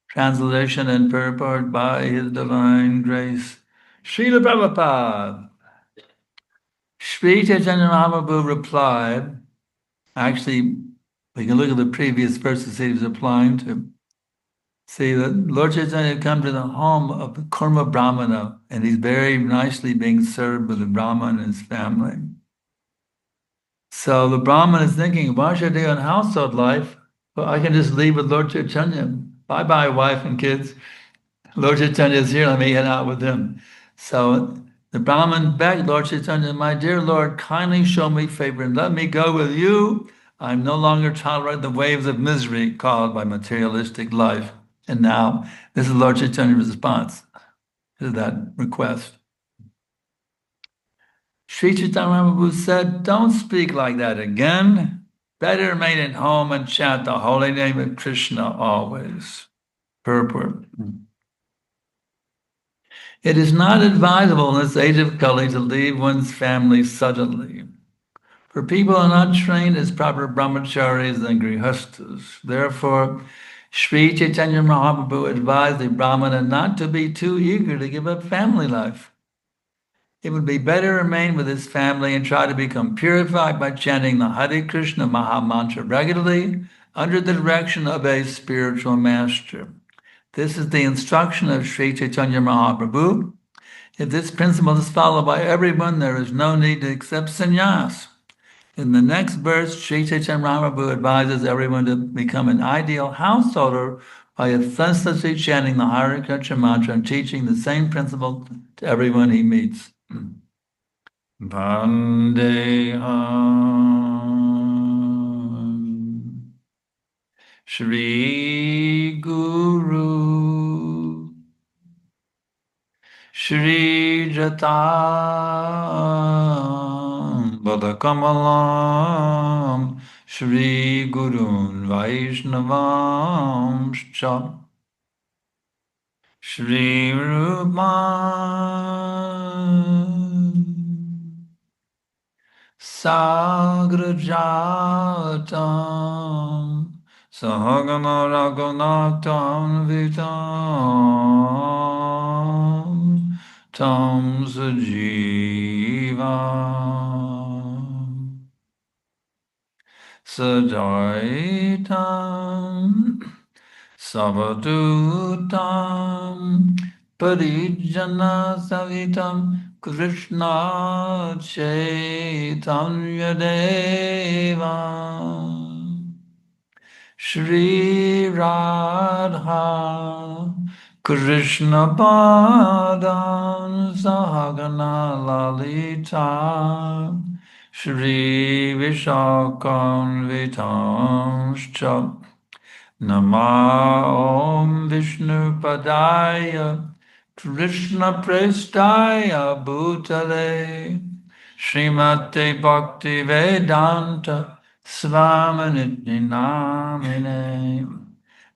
Translation and purport by His Divine Grace, Srila Prabhupada. Śrī Caitanya-caritāmṛta replied, actually, we can look at the previous verses he was applying to. See that Lord Caitanya had come to the home of the Kurma Brahmana, and he's very nicely being served by the Brahman and his family. So the Brahman is thinking, why should I do in household life? Well, I can just leave with Lord Caitanya. Bye-bye, wife and kids. Lord Caitanya is here, let me head out with him. So the Brahman begged Lord Caitanya, my dear Lord, kindly show me favor and let me go with you. I'm no longer tolerate the waves of misery caused by materialistic life. And now, this is Lord Chaitanya's response to that request. Śrī Caitanya said, don't speak like that again. Better remain at home and chant the holy name of Krishna always. Purport. It is not advisable in this age of Kali to leave one's family suddenly. For people are not trained as proper brahmacharis and grihastas. Therefore, Śrī Caitanya Mahaprabhu advised the Brahmana not to be too eager to give up family life. It would be better to remain with his family and try to become purified by chanting the Hare Krishna Maha Mantra regularly under the direction of a spiritual master. This is the instruction of Śrī Caitanya Mahaprabhu. If this principle is followed by everyone, there is no need to accept sannyas. In the next verse, Śrī Caitanya Mahaprabhu advises everyone to become an ideal householder by authentically chanting the Hare Krishna mantra and teaching the same principle to everyone he meets. Vandeham Shri Guru Shri Jatam Badakamalam Shri Gurun Vaishnavam Shcha Shri Rupan Sagrajatam Sahagana Raghunatam Vitam Tam Sajiva Sadaitam Savadutam Parijana Savitam Krishna Caitanya Deva Shri Radha Krishna Padan Sahagana Lalita Shri Vishakam Vitamscha Nama Om Vishnu Padaya Krishna Prestaya Bhutale Srimate Bhakti Vedanta Svamaniti Namine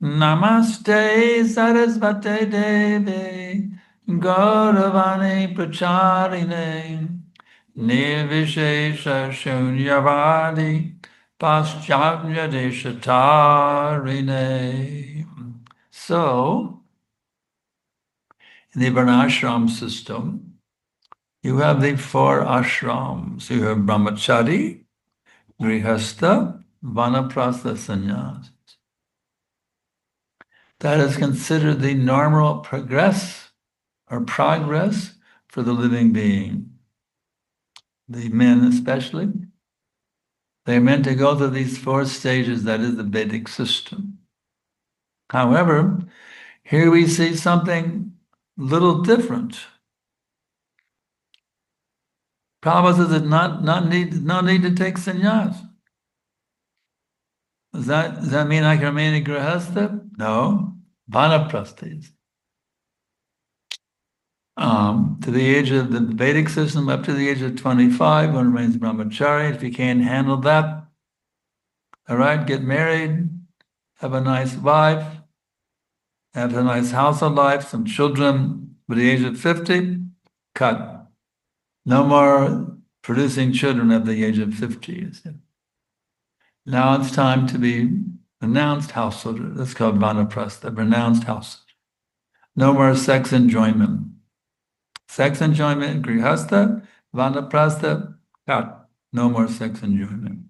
Namaste Sarasvate Devi Gauravani Pracharine Nirvishesha Shunyavadi Paschamya Deshatarine. So, in the Varnashram system, you have the 4 ashrams. You have brahmachari, grihastha, vanaprastha, sannyas. That is considered the normal progress for the living being. The men especially, they're meant to go through these 4 stages, that is the Vedic system. However, here we see something little different. Prabhupada says that no need to take sannyas. Does that mean I can remain a grihastha? No. Vanaprastha. To the age of the Vedic system, up to the age of 25, one remains brahmachari. If you can't handle that, all right, get married, have a nice wife, have a nice household life, some children. By the age of 50, cut. No more producing children at the age of 50. Now it's time to be renounced householder. That's called vanaprastha, renounced householder. No more sex enjoyment. Sex enjoyment, grihastha, vanaprastha, cut. No more sex enjoyment.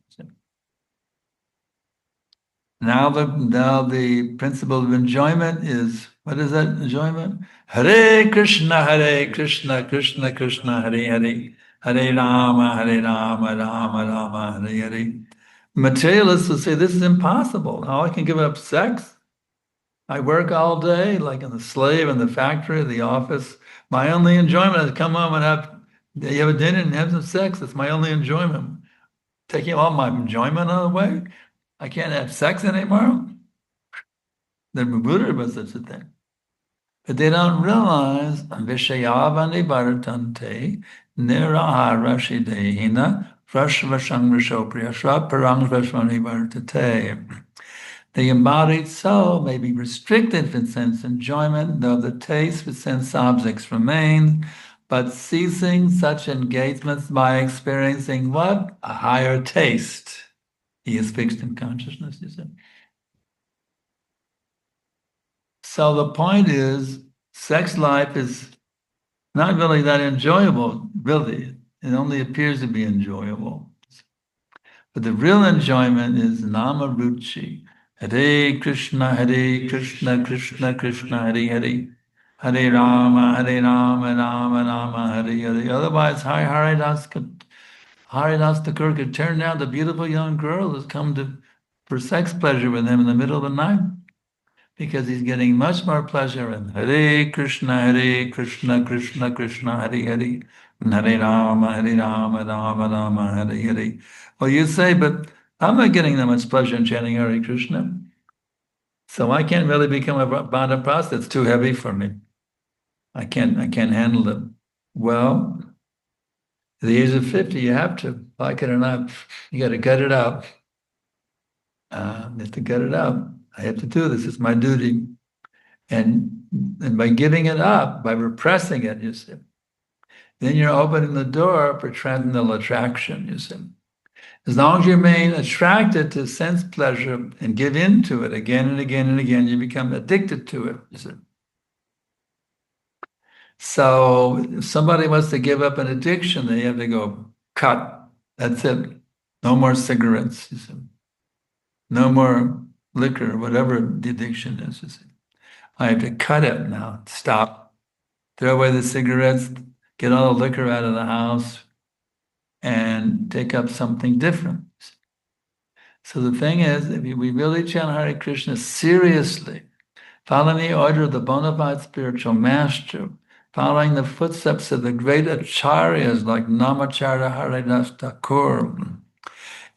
Now the principle of enjoyment is, what is that enjoyment? Hare Krishna, Krishna Krishna, Hare Hare, Hare Rama, Rama Rama, Hare Hare. Materialists will say, this is impossible. How I can give up sex? I work all day, like a slave in the factory, the office. My only enjoyment is come home and have a dinner and have some sex. That's my only enjoyment. Taking all my enjoyment away? I can't have sex anymore? The Buddha was such a thing. But they don't realize Vishayavani Bharatante Nirahara Shidehina Vrashvashang Vishopriyashva Parang Vrashvani Bharatate. The embodied soul may be restricted with sense enjoyment, though the taste with sense objects remains, but ceasing such engagements by experiencing what? A higher taste. He is fixed in consciousness, you see. So the point is, sex life is not really that enjoyable, really. It only appears to be enjoyable. But the real enjoyment is nama-ruchi. Hare Krishna, Krishna Krishna, Hare Hare. Hare Rama, Rama Rama, Hare Hare. Otherwise, Haridas Thakur could turn down the beautiful young girl who's come for sex pleasure with him in the middle of the night, because he's getting much more pleasure in Hare Krishna, Krishna Krishna, Hare Hare, and Hare Rama, Rama Rama, Hare Hare. Well, you say, but I'm not getting that much pleasure in chanting Hare Krishna, so I can't really become a vanaprastha. It's too heavy for me. I can't handle it. Well, at the age of 50, you have to, like it or not, you got to gut it out. You have to gut it out. I have to do this. It's my duty. And by giving it up, by repressing it, you see, then you're opening the door for transcendental attraction, you see. As long as you remain attracted to sense pleasure and give in to it again and again and again, you become addicted to it, you see. So if somebody wants to give up an addiction, they have to go, cut. That's it. No more cigarettes, you see. No more liquor, whatever the addiction is, you see. I have to cut it now. Stop. Throw away the cigarettes, get all the liquor out of the house, and take up something different. So the thing is, if we really chant Hare Krishna seriously, following the order of the bona fide spiritual master, following the footsteps of the great acharyas like Namacharya Haridas Thakur,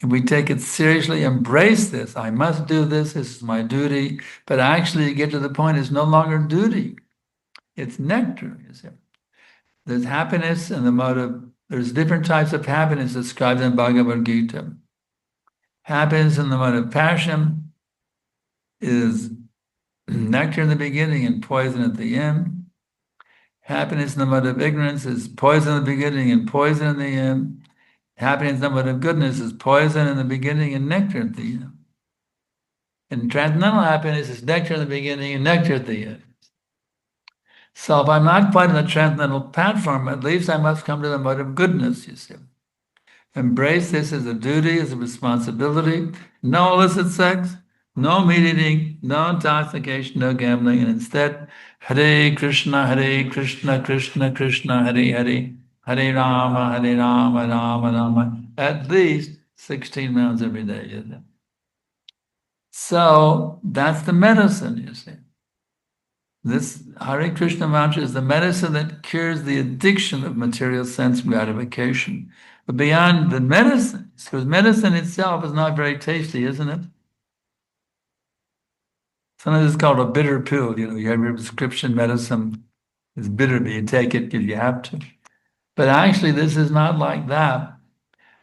if we take it seriously, embrace this, I must do this, this is my duty, but actually you get to the point it's no longer duty. It's nectar, you see. There's happiness in the mode of, there's different types of happiness described in Bhagavad Gita. Happiness in the mode of passion is nectar in the beginning and poison at the end. Happiness in the mode of ignorance is poison in the beginning and poison in the end. Happiness in the mode of goodness is poison in the beginning and nectar at the end. And transcendental happiness is nectar in the beginning and nectar at the end. So if I'm not quite on the transcendental platform, at least I must come to the mode of goodness, you see. Embrace this as a duty, as a responsibility. No illicit sex, no meat eating, no intoxication, no gambling, and instead, Hare Krishna, Krishna Krishna, Hare Hare, Hare Rama, Rama Rama, at least 16 rounds every day, you see. So that's the medicine, you see. This Hare Krishna mantra is the medicine that cures the addiction of material sense gratification. But beyond the medicine, because medicine itself is not very tasty, isn't it? Sometimes it's called a bitter pill. You know, you have your prescription medicine, it's bitter, but you take it because you have to. But actually, this is not like that.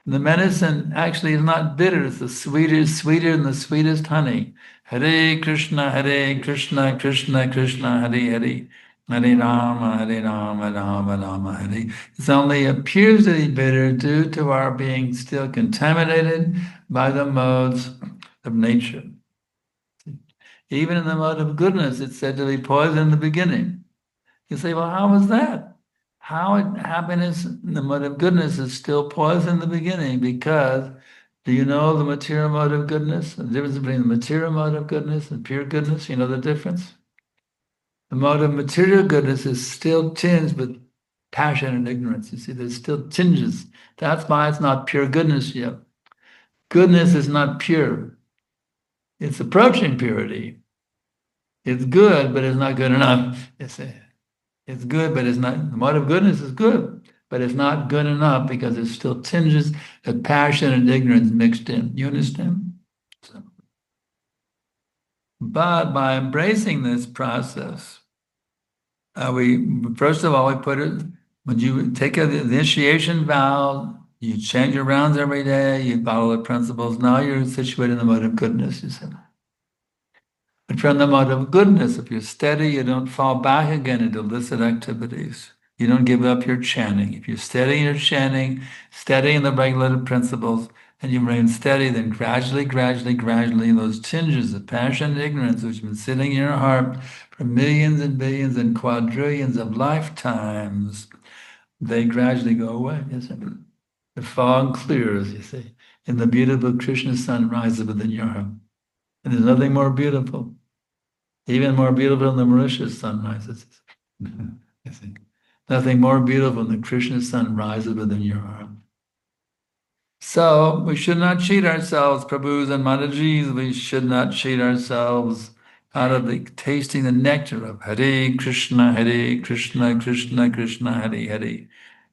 The medicine actually is not bitter. It's the sweeter than the sweetest honey. Hare Krishna, Krishna Krishna, Hare Hare. Hare Rama, Rama Rama, Hare. It only appears to be bitter due to our being still contaminated by the modes of nature. Even in the mode of goodness, it's said to be poison in the beginning. You say, well, how is that? How happiness in the mode of goodness is still poison in the beginning? Because do you know the material mode of goodness? The difference between the material mode of goodness and pure goodness? You know the difference? The mode of material goodness is still tinged with passion and ignorance. You see, there's still tinges. That's why it's not pure goodness yet. Goodness is not pure. It's approaching purity. It's good, but it's not good enough. It's good, but it's not. The mode of goodness is good, but it's not good enough because it still tinges of passion and ignorance mixed in. You understand? So, but by embracing this process, first of all, we put it, when you take the initiation vow, you change your rounds every day, you follow the principles, now you're situated in the mode of goodness, you see. But from the mode of goodness, if you're steady, you don't fall back again into illicit activities. You don't give up your chanting. If you're steady in your chanting, steady in the regulative principles, and you remain steady, then gradually, those tinges of passion and ignorance, which have been sitting in your heart for millions and billions and quadrillions of lifetimes, they gradually go away. The fog clears, you see, and the beautiful Krishna sun rises within your heart. And there's nothing more beautiful, even more beautiful than the Mauritius sun rises. Nothing more beautiful than the Krishna sun rises within your heart. So we should not cheat ourselves, Prabhus and Matajis. We should not cheat ourselves out of tasting the nectar of Hare Krishna, Krishna Krishna, Hare Hare.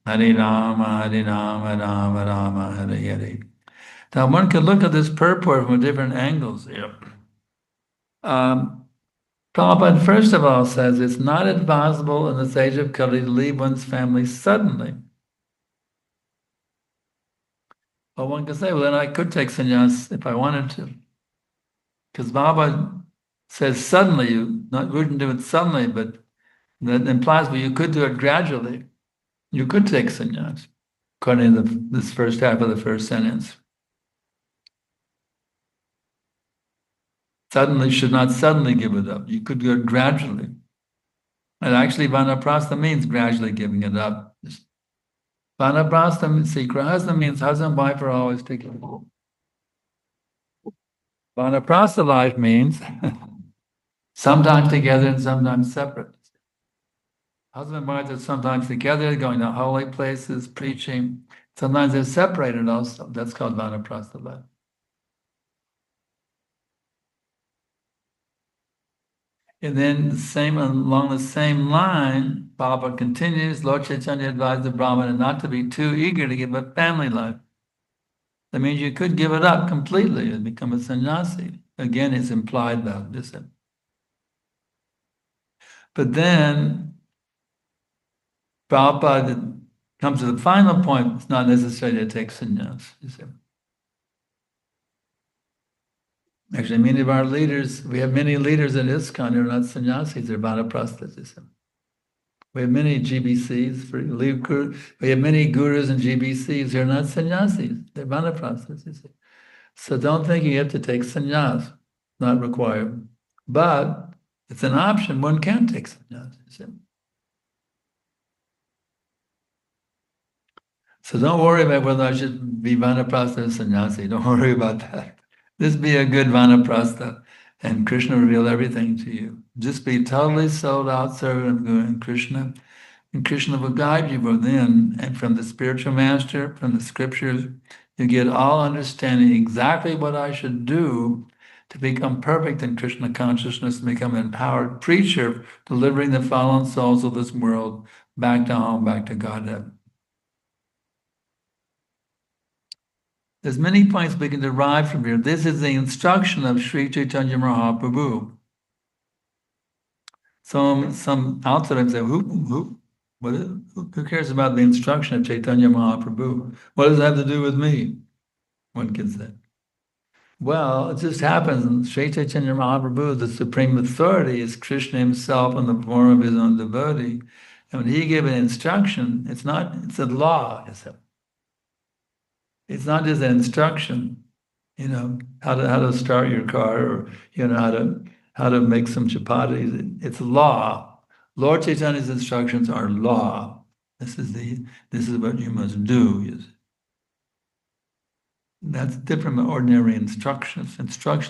Hare Rama, Rama Rama, Hare Hare. Now one could look at this purport from different angles here. Prabhupada, first of all, says it's not advisable in this age of Kali to leave one's family suddenly. Well, one can say, well, then I could take sannyas if I wanted to. Because Baba says suddenly, you wouldn't do it suddenly, but that implies, well, you could do it gradually. You could take sannyas, according to this first half of the first sentence. Suddenly should not suddenly give it up. You could do it gradually. And actually, vanaprastha means gradually giving it up. Vanaprastha, see, grahastha means husband and wife are always together. Vanaprastha life means sometimes together and sometimes separate. Husband and wife are sometimes together, going to holy places, preaching. Sometimes they're separated also. That's called vanaprastha life. And then along the same line, Baba continues, Lord Caitanya advised the Brahmana not to be too eager to give up family life. That means you could give it up completely and become a sannyasi. Again, it's implied about this. But then Prabhupada comes to the final point, it's not necessary to take sannyas, you see. Actually, many of our leaders, we have many leaders in ISKCON who are not sannyasis, they're vanaprasthas. We have many GBCs, we have many gurus and GBCs who are not sannyasis, they're vanaprasthas. So don't think you have to take sannyas, not required. But it's an option, one can take sannyas. So don't worry about whether I should be vanaprastha or sannyasi, don't worry about that. Just be a good vanaprastha, and Krishna will reveal everything to you. Just be totally sold out servant of Krishna, and Krishna will guide you within, and from the spiritual master, from the scriptures, you get all understanding exactly what I should do to become perfect in Krishna consciousness and become an empowered preacher, delivering the fallen souls of this world back to home, back to Godhead. There's many points we can derive from here. This is the instruction of Śrī Caitanya Mahaprabhu. Some outside them say, who cares about the instruction of Chaitanya Mahaprabhu? What does that have to do with me? One can say. Well, it just happens, Śrī Caitanya Mahaprabhu, the supreme authority, is Krishna himself in the form of his own devotee. And when he gave an instruction, it's a law. It's not just an instruction, how to start your car, or how how to make some chapatis. It's law. Lord Chaitanya's instructions are law. This is what you must do. That's different from ordinary instructions.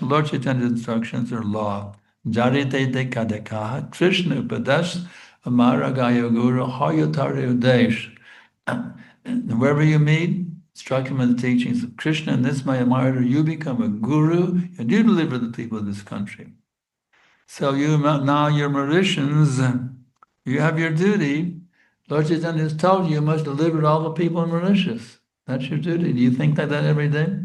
Lord Chaitanya's instructions are law. Jarite te kadekaha, Krishna upadesh, amaragaya guru, hoyotari udesh. And wherever you meet, instruct him in the teachings of Krishna, and this my martyr, you become a guru, and you deliver the people of this country. So you're Mauritians, you have your duty. Lord Chaitanya has told you, you must deliver to all the people in Mauritius. That's your duty. Do you think that every day?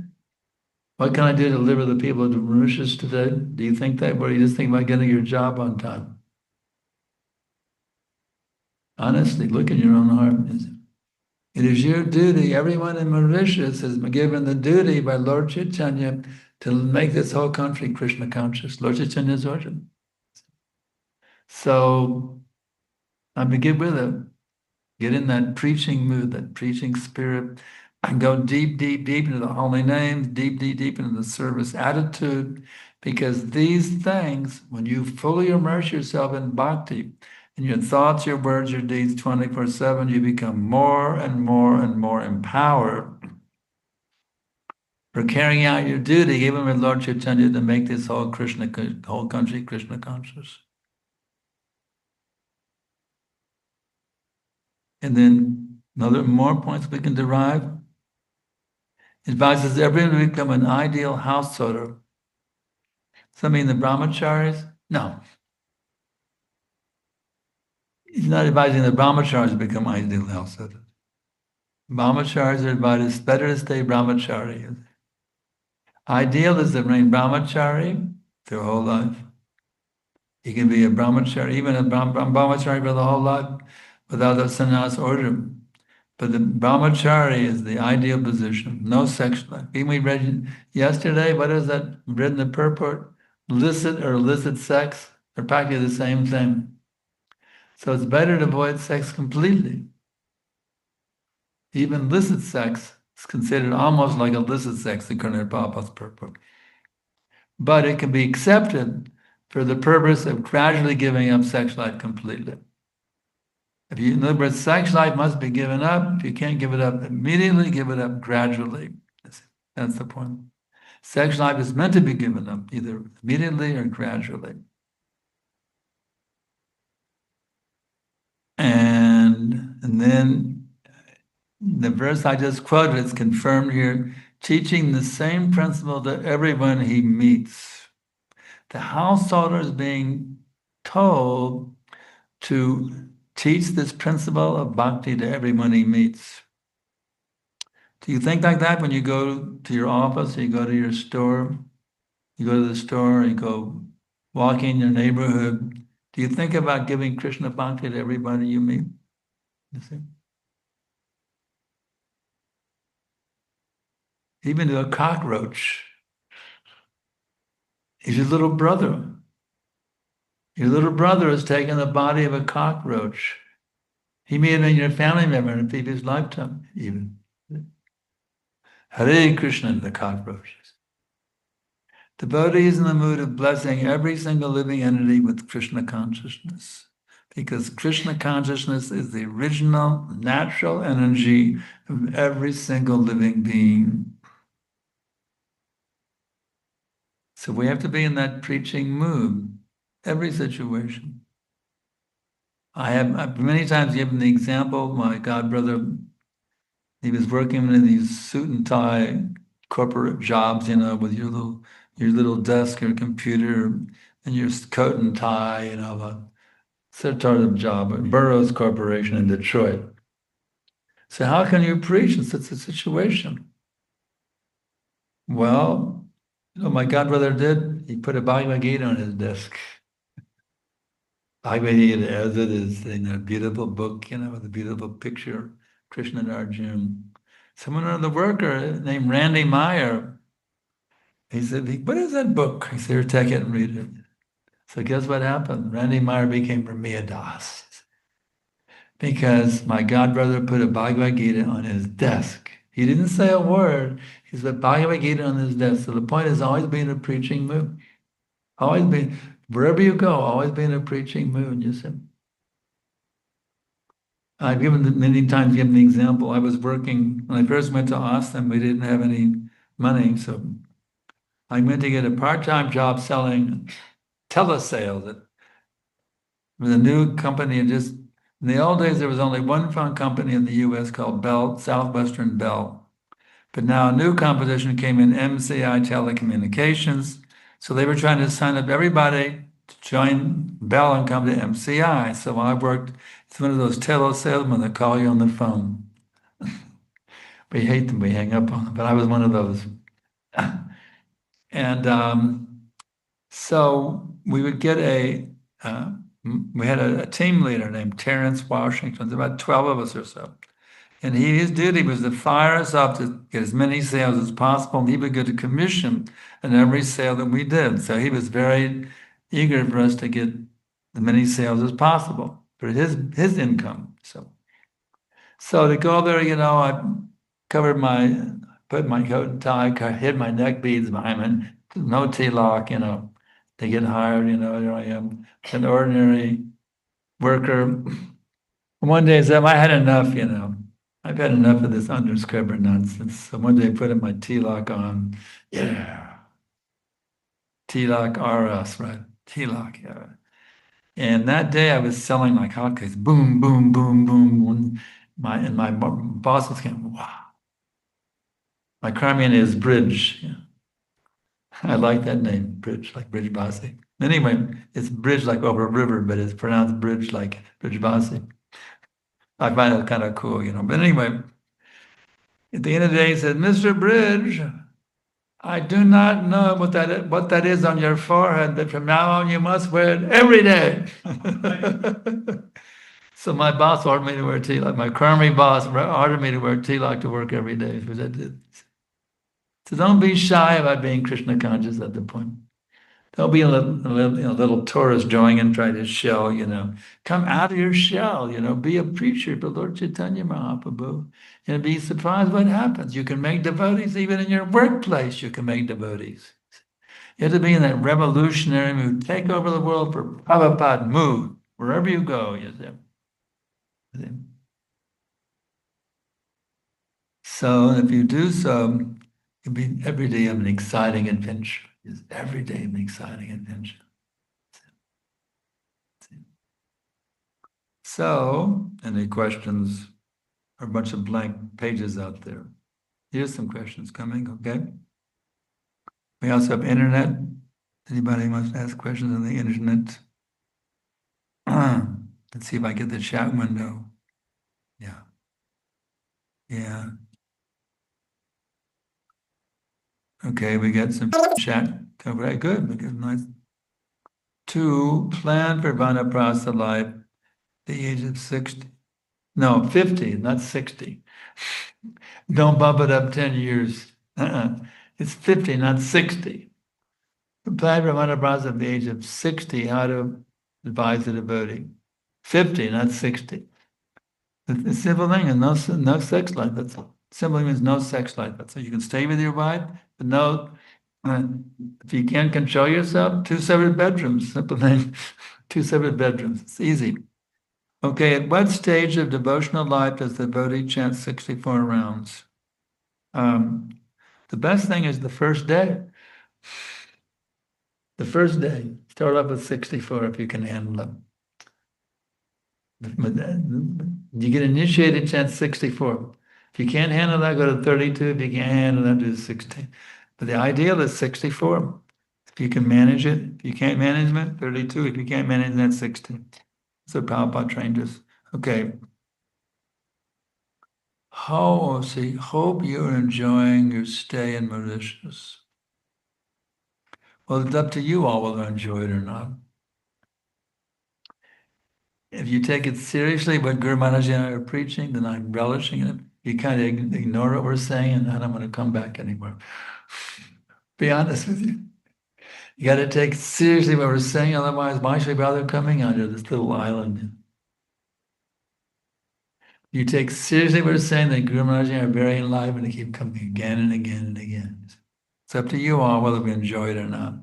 What can I do to deliver the people of Mauritius today? Do you think that, or you just think about getting your job on time? Honestly, look in your own heart. It is your duty. Everyone in Mauritius has been given the duty by Lord Caitanya to make this whole country Krishna conscious. Lord Chaitanya's order. So I begin with it. Get in that preaching mood, that preaching spirit, and go deep, deep, deep into the holy names, deep, deep, deep into the service attitude, because these things, when you fully immerse yourself in bhakti, in your thoughts, your words, your deeds, 24/7, you become more and more and more empowered for carrying out your duty, even with Lord Caitanya, to make this whole country Krishna conscious. And then more points we can derive. It advises everyone to become an ideal householder. Something the brahmacharis? No. He's not advising the brahmacharis to become ideal householders. Brahmacharis are advised it's better to stay brahmachari. Ideal is to remain brahmachari their whole life. You can be a brahmachari, even a brahmachari for the whole life, without a sannyas order. But the brahmachari is the ideal position, no sexual life. Even we read yesterday, what is that read in the purport? Illicit sex, they're practically the same thing. So it's better to avoid sex completely. Even illicit sex is considered almost like illicit sex according to Prabhupada's purport. But it can be accepted for the purpose of gradually giving up sex life completely. In other words, sex life must be given up. If you can't give it up immediately, give it up gradually. That's the point. Sex life is meant to be given up, either immediately or gradually. And then the verse I just quoted is confirmed here, teaching the same principle to everyone he meets. The householder is being told to teach this principle of bhakti to everyone he meets. Do you think like that when you go to your office, you go to your store, you go to the store, you go walking in your neighborhood? Do you think about giving Krishna bhakti to everybody you meet? You see? Even to a cockroach. He's your little brother. Your little brother has taken the body of a cockroach. He may have been your family member in a previous lifetime, even. Hare Krishna, the cockroaches. Devotee is in the mood of blessing every single living entity with Krishna consciousness, because Krishna consciousness is the original natural energy of every single living being. So we have to be in that preaching mood, every situation. I've many times given the example, my godbrother, he was working in these suit and tie corporate jobs, with your little desk, your computer, and your coat and tie, a sort of job at Burroughs Corporation in Detroit. So how can you preach in such a situation? Well, my godbrother did. He put a Bhagavad Gita on his desk. Bhagavad Gita, as it is, a beautiful book, with a beautiful picture, Krishna and Arjuna. Someone on the worker named Randy Meyer, he said, "What is that book?" I said, "Here, take it and read it." So guess what happened? Randy Meyer became Brahmiya Das. Because my godbrother put a Bhagavad Gita on his desk. He didn't say a word. He put Bhagavad Gita on his desk. So the point is always being a preaching mood. Always be, wherever you go, always be in a preaching mood, you see. I've many times given the example. I was working, when I first went to Austin, we didn't have any money, so I went to get a part-time job selling telesales. It was a new company, and just in the old days, there was only one phone company in the US called Bell, Southwestern Bell. But now a new competition came in, MCI Telecommunications. So they were trying to sign up everybody to join Bell and come to MCI. So when I worked, it's one of those telesalesmen that call you on the phone. We hate them, we hang up on them, but I was one of those. And so we would get we had a team leader named Terrence Washington, about 12 of us or so. And his duty was to fire us up to get as many sales as possible, and he would get a commission on every sale that we did. So he was very eager for us to get as many sales as possible for his income. So to go there, I put my coat and tie, hid my neck beads behind me, no T-lock, to get hired, there I am, an ordinary worker. One day I said, I had enough, I've had enough of this underscover nonsense. So one day I put my T-lock on. Yeah. T-lock RS, right? T-lock, yeah. And that day I was selling like hotcakes. Boom, boom, boom, boom. And my boss was going, wow. My Crimean is Bridge. Yeah. I like that name, Bridge, like Bridge Basi. Anyway, it's bridge like over a river, but it's pronounced bridge like Bridge Basi. I find it kind of cool, But anyway, at the end of the day, he said, Mr. Bridge, I do not know what that is on your forehead, but from now on you must wear it every day. So my boss ordered me to wear T-lock. My Karmi boss ordered me to wear T-lock to work every day, which I did. So don't be shy about being Krishna conscious at the point. Don't be a little tourist joining and trying to shell, Come out of your shell, be a preacher for Lord Caitanya Mahaprabhu, and be surprised what happens. You can make devotees even in your workplace. You can make devotees. You have to be in that revolutionary mood. Take over the world for Prabhupada mood, wherever you go, you see. So if you do so, you'll be every day of an exciting adventure. Is every day an exciting adventure. So, any questions? Or a bunch of blank pages out there. Here's some questions coming, okay? We also have internet. Anybody wants to ask questions on the internet? Let's see if I get the chat window. Yeah. Okay, we get some chat. Very good. We get nice. 2, plan for Vanaprastha life, the age of 60. No, 50, not 60. Don't bump it up 10 years. It's 50, not 60. Plan for Vanaprastha at the age of 60, how to advise the devotee. 50, not 60. The simple thing is no sex life. That's all. Simply means no sex life. So you can stay with your wife, but no, if you can't control yourself, 2 separate bedrooms. Simple thing, 2 separate bedrooms. It's easy. Okay, at what stage of devotional life does the devotee chant 64 rounds? The best thing is the first day. The first day, start off with 64 if you can handle them. You get initiated, chant 64. If you can't handle that, go to 32. If you can't handle that, do 16. But the ideal is 64. If you can manage it, if you can't manage it, 32. If you can't manage that, 16. So Prabhupada trained us. Okay. Hope you're enjoying your stay in Mauritius. Well, it's up to you all whether to enjoy it or not. If you take it seriously, what Guru Maharaj and I are preaching, then I'm relishing it. You kind of ignore what we're saying, and I don't want to come back anymore. Be honest with you. You got to take seriously what we're saying, otherwise, why should we bother coming onto this little island? You take seriously what we're saying, then Guru Maharaj and I are very enlivened and keep coming again and again and again. It's up to you all whether we enjoy it or not.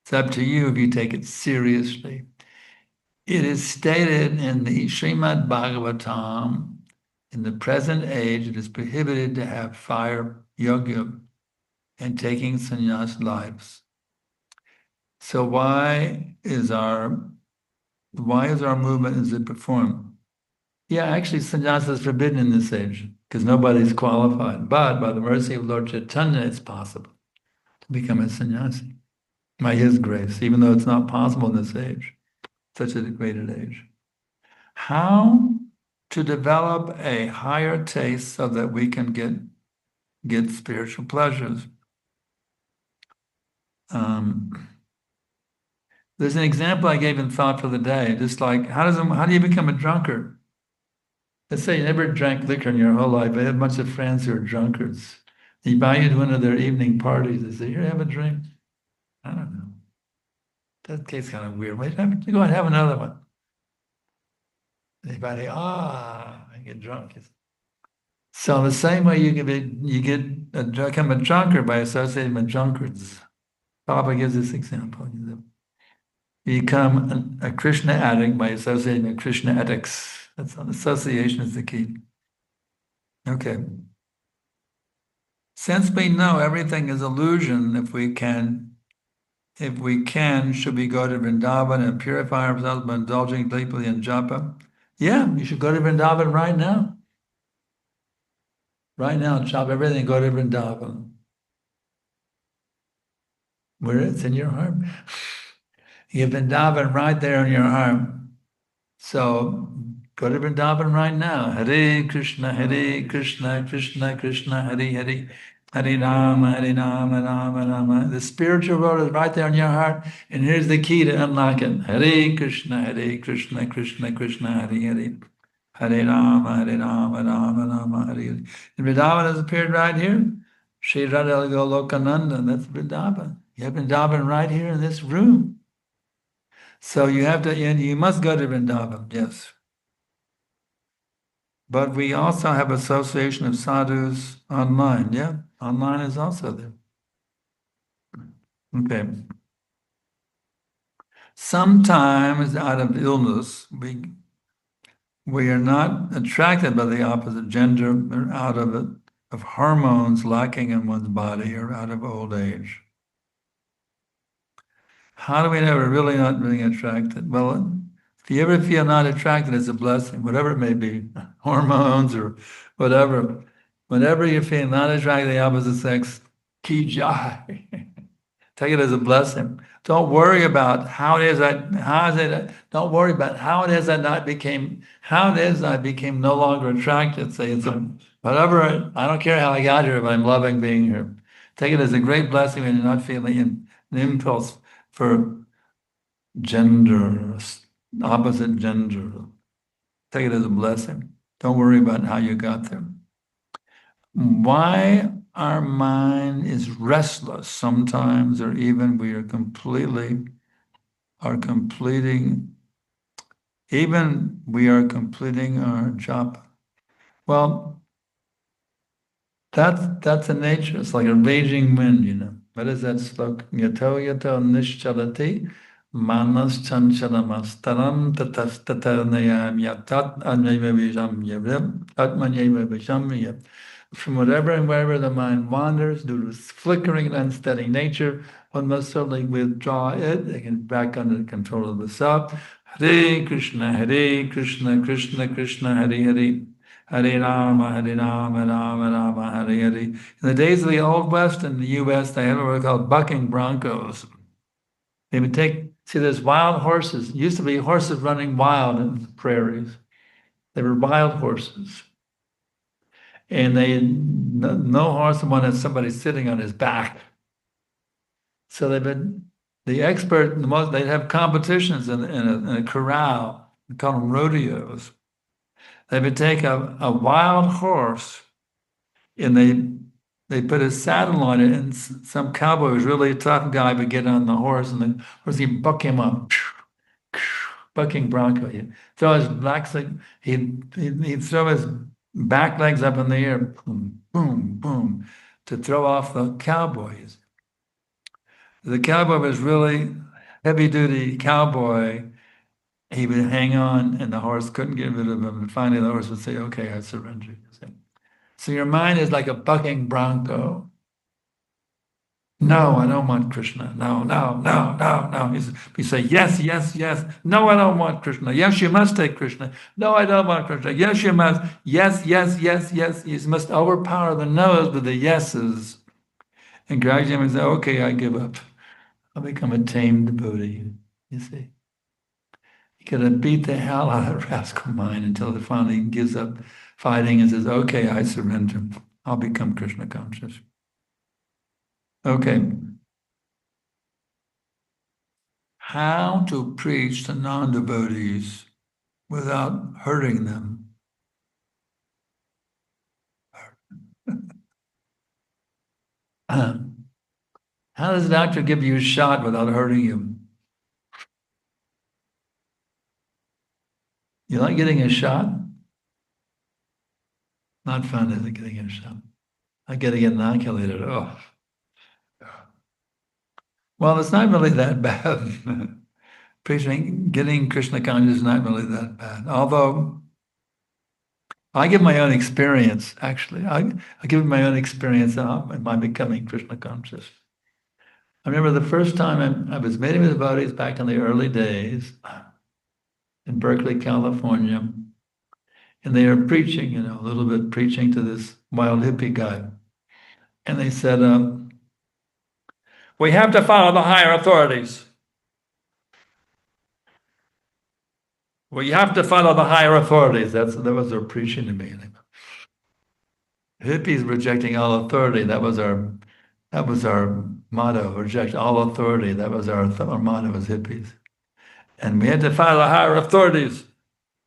It's up to you if you take it seriously. It is stated in the Srimad Bhagavatam, in the present age, it is prohibited to have fire yoga and taking sannyas lives. So why is our movement, is it performed? Yeah, actually sannyasa is forbidden in this age because nobody's qualified. But by the mercy of Lord Caitanya, it's possible to become a sannyasi by his grace, even though it's not possible in this age, such a degraded age. How to develop a higher taste so that we can get spiritual pleasures. There's an example I gave in Thought for the Day, just like how do you become a drunkard? Let's say you never drank liquor in your whole life. I have a bunch of friends who are drunkards. They invite you to one of their evening parties. They say, "Here, have a drink." I don't know. That tastes kind of weird. Wait, go ahead and have another one. Anybody? I get drunk. So the same way become a drunkard by associating with drunkards. Baba gives this example. You become a Krishna addict by associating with Krishna addicts. That's association is the key. Okay. Since we know everything is illusion, if we can, should we go to Vrindavan and purify ourselves by indulging deeply in japa? Yeah, you should go to Vrindavan right now. Right now, chop everything, go to Vrindavan. Where it's in your heart. You have Vrindavan right there in your heart. So go to Vrindavan right now. Hare Krishna, Krishna Krishna, Hare Hare, Hare Rama, Rama Rama. The spiritual road is right there in your heart, and here's the key to unlock it. Hare Krishna, Krishna Krishna, Hare Hare, Hare Rama, Rama Rama, Hare Hare. And Vrindavan has appeared right here. Śrī Radha Golokananda, that's Vrindavan. You have Vrindavan right here in this room. So you must go to Vrindavan, yes. But we also have association of sadhus online, yeah? Online is also there. Okay. Sometimes out of illness, we are not attracted by the opposite gender or out of hormones lacking in one's body or out of old age. How do we know we're really not being attracted? Well, if you ever feel not attracted, it's a blessing, whatever it may be, hormones or whatever. Whenever you feel not attracted to the opposite sex, ki jai. Take it as a blessing. Don't worry about how it is I became no longer attracted. Say it's whatever, I don't care how I got here, but I'm loving being here. Take it as a great blessing when you're not feeling an impulse for gender, opposite gender. Take it as a blessing. Don't worry about how you got there. Why our mind is restless sometimes, or even we are completing our japa. Well, that's a nature. It's like a raging wind, you know. What is that sloka? Yato yato nishchalati manas chanchalamas tatastanayam yatat anyeva vijam yavim atmanyeva vijam yav. From whatever and wherever the mind wanders, due to its flickering and unsteady nature, one must certainly withdraw it and back under the control of the self. Hare Krishna, Krishna Krishna, Hare Hare, Hare Rama, Rama, Hare Hare. In the days of the Old West in the U.S., they had what were called bucking broncos. They would there's wild horses. It used to be horses running wild in the prairies. They were wild horses. And no horse wanted somebody sitting on his back. So they'd have competitions in a corral. We call them rodeos. They would take a wild horse and they put a saddle on it, and some cowboy who's really a tough guy would get on the horse, and the horse he'd buck him up. Bucking bronco. He'd throw his he'd throw his back legs up in the air, boom, boom, boom, to throw off the cowboys. The cowboy was really heavy-duty cowboy. He would hang on, and the horse couldn't get rid of him. And finally, the horse would say, "Okay, I surrender." So your mind is like a bucking bronco. No, I don't want Krishna. No, no, no, no, no. You say, yes, yes, yes. No, I don't want Krishna. Yes, you must take Krishna. No, I don't want Krishna. Yes, you must. Yes, yes, yes, yes. You must overpower the no's with the yeses. And gradually you say, okay, I give up. I'll become a tamed devotee. You see. You gotta beat the hell out of that rascal mind until it finally gives up fighting and says, okay, I surrender. I'll become Krishna conscious. Okay. How to preach to non-devotees without hurting them. How does the doctor give you a shot without hurting you? You like getting a shot? Not fun, is it, getting a shot? I got to get inoculated. Oh. Well, it's not really that bad. Preaching, getting Krishna conscious is not really that bad. Although I give my own experience, actually. I give my own experience in my becoming Krishna conscious. I remember the first time I was meeting with devotees back in the early days in Berkeley, California, and they were preaching, a little bit preaching to this wild hippie guy. And they said, we have to follow the higher authorities. We have to follow the higher authorities. That was their preaching to me. Hippies rejecting all authority. That was our motto. Reject all authority. That was our motto as hippies. And we had to follow the higher authorities.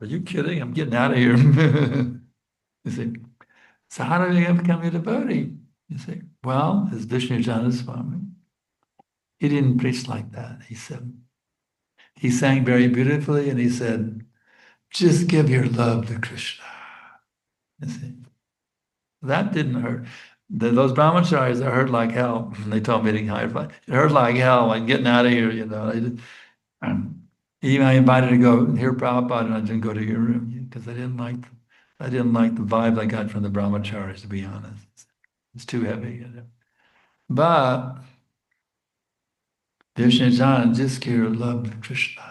Are you kidding? I'm getting out of here. You see. So how do you become a devotee? You see. Well, as Vishnu Swami, he didn't preach like that. He sang very beautifully, and he said, just give your love to Krishna. You see. That didn't hurt. Those brahmacharis that hurt like hell. They told me to hide. It hurt like hell. Like getting out of here, Even I invited to go hear Prabhupada, and I didn't go to your room because I didn't like the vibe I got from the brahmacharis, to be honest. It's too heavy, But Vishnu just give your love to Krishna.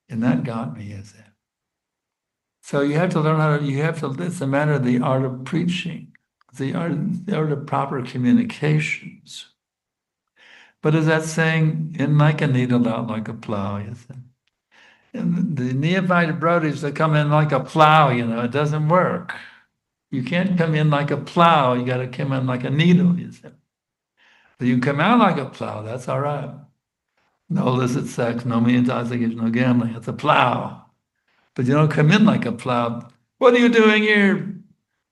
And that got me, So you have to learn it's a matter of the art of preaching, the art of proper communications. But is that saying, in like a needle, out like a plow, And the neophyte devotees that come in like a plow, it doesn't work. You can't come in like a plow, you got to come in like a needle, But you come out like a plow, that's all right. No illicit sex, no intoxication, no gambling, it's a plow. But you don't come in like a plow. What are you doing here?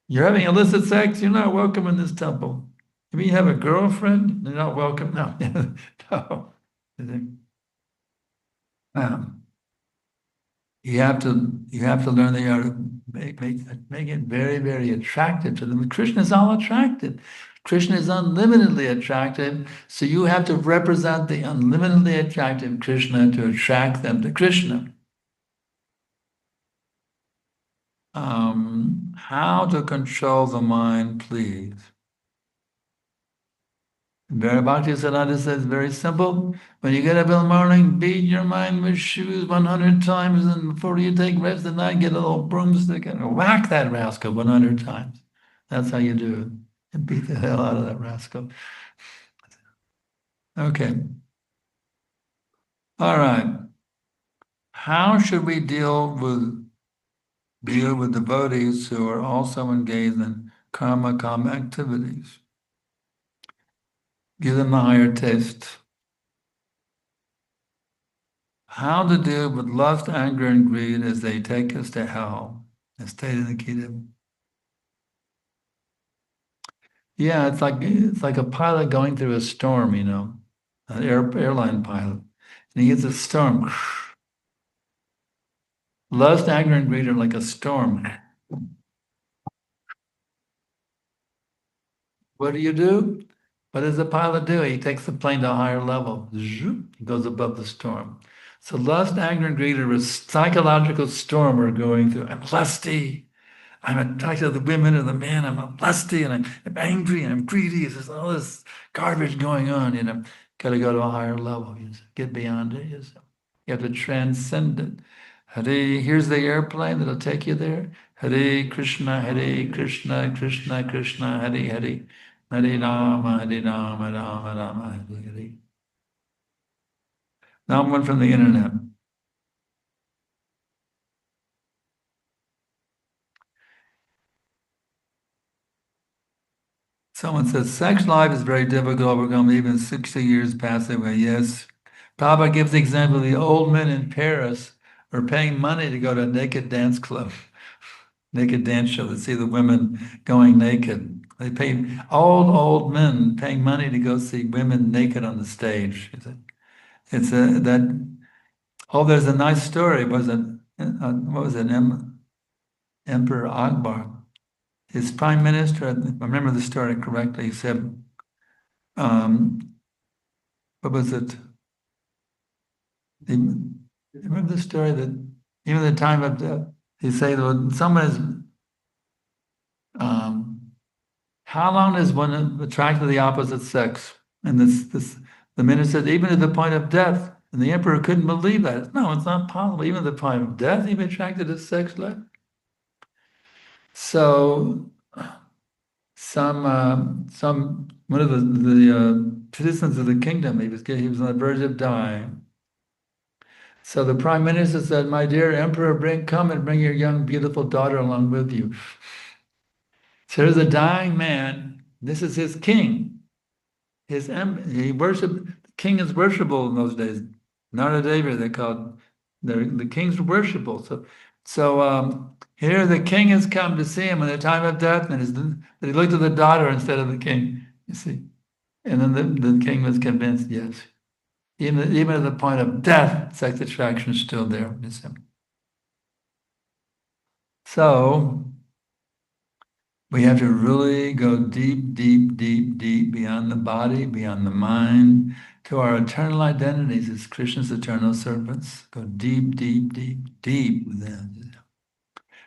You're having illicit sex? You're not welcome in this temple. You mean you have a girlfriend? You're not welcome? No. No. You have to learn the art of make it very, very attractive to them. Krishna is all attractive. Krishna is unlimitedly attractive. So you have to represent the unlimitedly attractive Krishna to attract them to Krishna. How to control the mind, please. Bhakti-siddhanta says very simple. When you get up in the morning, beat your mind with shoes 100 times, and before you take rest at night, get a little broomstick and whack that rascal 100 times. That's how you do it. And beat the hell out of that rascal. Okay. All right. How should we deal with devotees who are also engaged in karma activities? Give them a higher taste. How to deal with lust, anger, and greed as they take us to hell, as stated in the Gita. Yeah, it's like a pilot going through a storm, an airline pilot, and he gets a storm. Lust, anger, and greed are like a storm. What do? What does the pilot do? He takes the plane to a higher level. He goes above the storm. So lust, anger, and greed are a psychological storm we're going through. I'm lusty. I'm attracted to the women or the men. I'm lusty and I'm angry and I'm greedy. There's all this garbage going on. Got to go to a higher level. Get beyond it. You have to transcend it. Hare, here's the airplane that'll take you there. Hare Krishna, Krishna Krishna, Hare Hare. Hare Rama, Rama Rama, Hare Hare. Now one from the internet. Someone says, sex life is very difficult to overcome even 60 years pass away. Yes. Prabhupada gives the example of the old men in Paris are paying money to go to a naked dance club, naked dance show to see the women going naked. They pay old men paying money to go see women naked on the stage. There's a nice story. What was it? Emperor Akbar. His prime minister, if I remember the story correctly, he said, what was it? Remember the story that even at the time of death, he said, when someone is, how long is one attracted to the opposite sex? And the minister said, even at the point of death. And the emperor couldn't believe that. No, it's not possible. Even at the point of death, he'd be attracted to sex life. So, one of the citizens of the kingdom, he was on the verge of dying. So the prime minister said, "My dear emperor, come and bring your young, beautiful daughter along with you." So there's a dying man. This is his king. He worshiped. The king is worshipable in those days. Naradevi, they called the kings were worshipable. So here the king has come to see him in the time of death, and he looked at the daughter instead of the king, you see. And then the king was convinced, yes. Even at the point of death, sex attraction is still there. You see. So we have to really go deep beyond the body, beyond the mind, to our eternal identities as Krishna's eternal servants. Go deep within.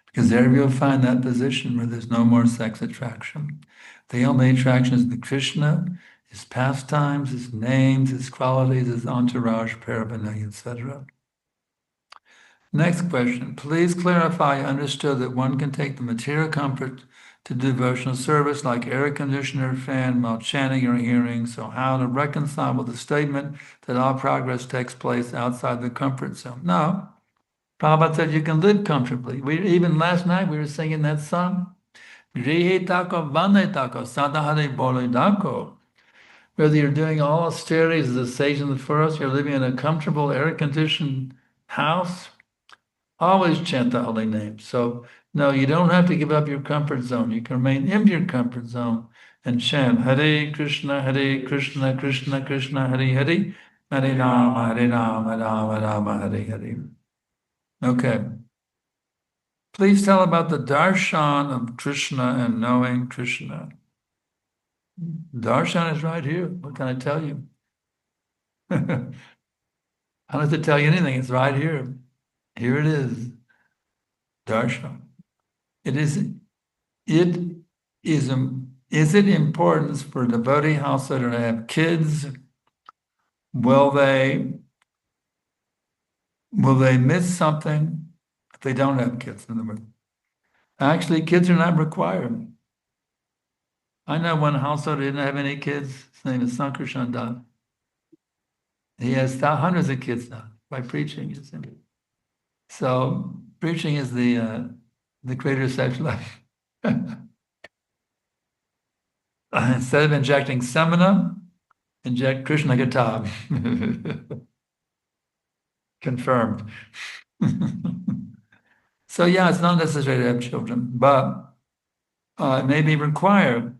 Because there you'll find that position where there's no more sex attraction. The only attraction is the Krishna, his pastimes, his names, his qualities, his entourage, paraphernalia, etc. Next question. Please clarify, I understood that one can take the material comfort to devotional service like air conditioner, fan, while chanting or hearing. So how to reconcile with the statement that all progress takes place outside the comfort zone? No. Prabhupada said you can live comfortably. Even last night we were singing that song. Whether you're doing all austerities as a sage in the forest, you're living in a comfortable air-conditioned house, always chant the holy name. So no, you don't have to give up your comfort zone. You can remain in your comfort zone and chant Hare Krishna, Krishna Krishna, Hare Hare, Hare Rama, Rama Rama, Hare Hare. Okay. Please tell about the darshan of Krishna and knowing Krishna. Darshan is right here. What can I tell you? I don't have to tell you anything. It's right here. Here it is. Darshan. Is it important for a devotee householder to have kids? Will they miss something if they don't have kids? In other words, actually, kids are not required. I know one household who didn't have any kids. His name is Sankarshan Das. He has hundreds of kids now by preaching. So preaching is the greater sex life. Instead of injecting semina, inject Krishna Gita. Confirmed. So yeah, it's not necessary to have children, but it may be required.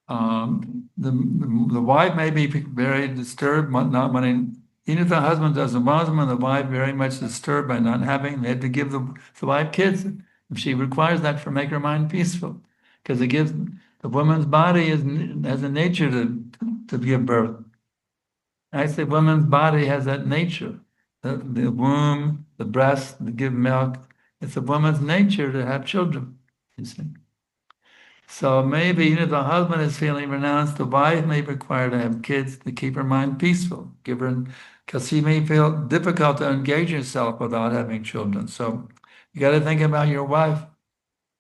The wife may be very disturbed, even if the husband doesn't want them, and the wife very much disturbed by not having, they have to give the wife kids if she requires that for make her mind peaceful, because it gives The woman's body has a nature to give birth. I say woman's body has that nature. The womb, the breast, to give milk. It's a woman's nature to have children, you see. So maybe even if the husband is feeling renounced, the wife may require to have kids to keep her mind peaceful, because she may feel difficult to engage herself without having children. So you got to think about your wife.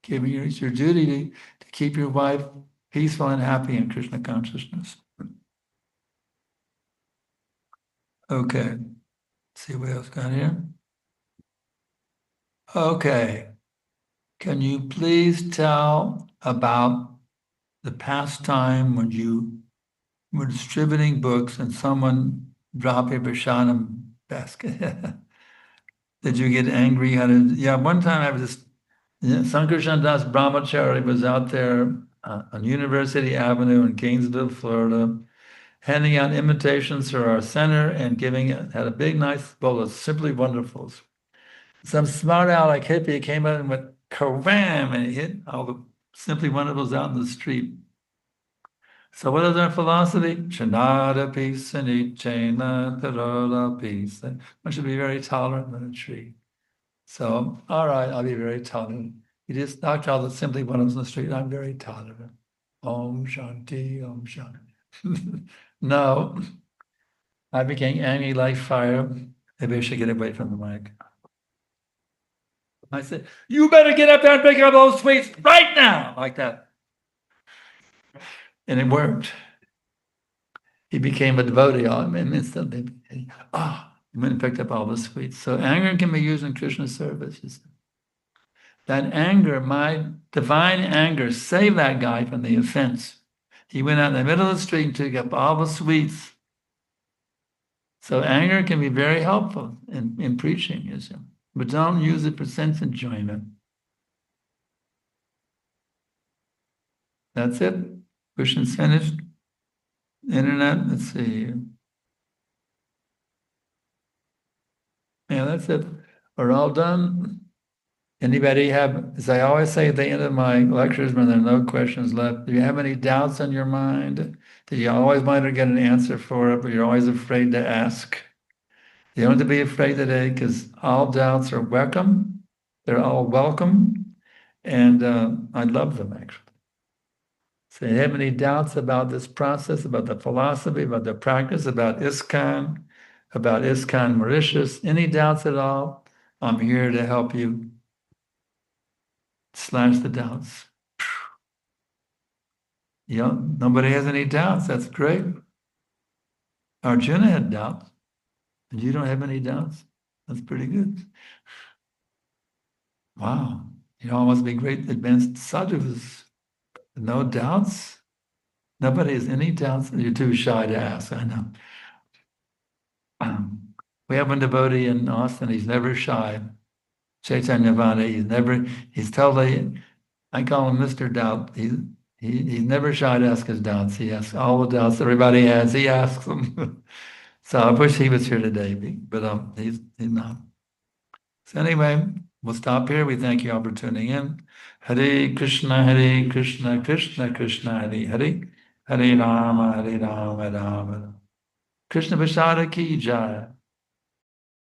It's your duty to keep your wife peaceful and happy in Krishna consciousness. Okay. Let's see what else got here. Okay. Can you please tell about the past time when you were distributing books and someone dropped a prasadam basket? Did you get angry? Yeah, one time I was Sankarshan Das Brahmachari was out there on University Avenue in Gainesville, Florida, handing out invitations for our center and had a big, nice bowl of Simply Wonderfuls. Some smart aleck hippie came in and went karam, and he hit all the Simply Wonderfuls out in the street. So what is our philosophy? Chanada peace and Ichena Tarola peace. One should be very tolerant than a tree. So, all right, I'll be very tolerant. You just knocked all the Simply Wonderfuls in the street. I'm very tolerant. Om Shanti, Om Shanti. No, I became angry like fire. Maybe I should get away from the mic. I said, you better get up there and pick up those sweets right now, like that. And it worked. He became a devotee on him instantly. He went and picked up all the sweets. So anger can be used in Krishna service. That anger, my divine anger, saved that guy from the offense. He went out in the middle of the street and took up all the sweets. So anger can be very helpful in preaching, you see. But don't use it for sense enjoyment. That's it. Questions finished? Internet, let's see. Yeah, that's it. We're all done. Anybody have, as I always say at the end of my lectures when there are no questions left, do you have any doubts in your mind? Do you always want to get an answer for it, but you're always afraid to ask? You don't have to be afraid today, because all doubts are welcome. They're all welcome. And I love them, actually. So you have any doubts about this process, about the philosophy, about the practice, about ISKCON Mauritius, any doubts at all? I'm here to help you slash the doubts. Nobody has any doubts. That's great. Arjuna had doubts. And you don't have any doubts? That's pretty good. Wow. You all must be great advanced sadhus. No doubts? Nobody has any doubts? You're too shy to ask, I know. We have a devotee in Austin, he's never shy. Chaitanya Vani, he's totally, I call him Mr. Doubt. He's never shy to ask his doubts. He asks all the doubts everybody has, he asks them. So I wish he was here today, but he's not. So anyway, we'll stop here. We thank you all for tuning in. Hare Krishna, Krishna Krishna, Hare Hare, Hare Rama, Rama Rama. Krishna Prasada ki jai.